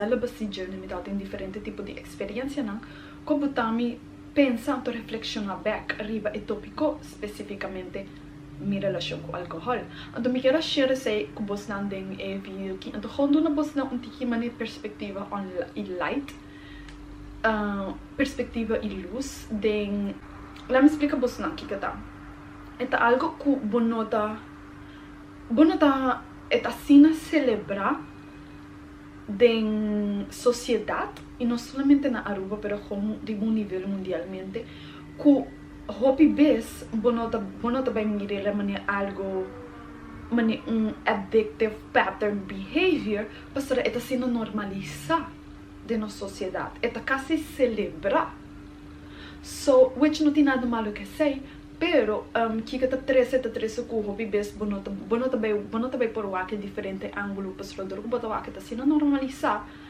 ela basijar limitado em diferente tipo de experiência não como também pensando reflexionar back arriba e tópico especificamente minha relação com álcool. Então me quero share sei que você não tem vídeo que então quando na você não tem uma perspectiva on light perspectiva e luz den lá me explica você não que tá é algo que bonota é assim celebrar den sociedade e não somente na Aruba, mas como de um nível mundialmente, que hobby bes bonota vai mirar maneira algo addictive pattern behavior, para é sendo normalizar de nossa sociedade, é quase celebrar. So, which não tem nada malo que sei, pero que tá treze com hobby bes bonota vai por aquele diferente ângulo para o que tá sendo normalizar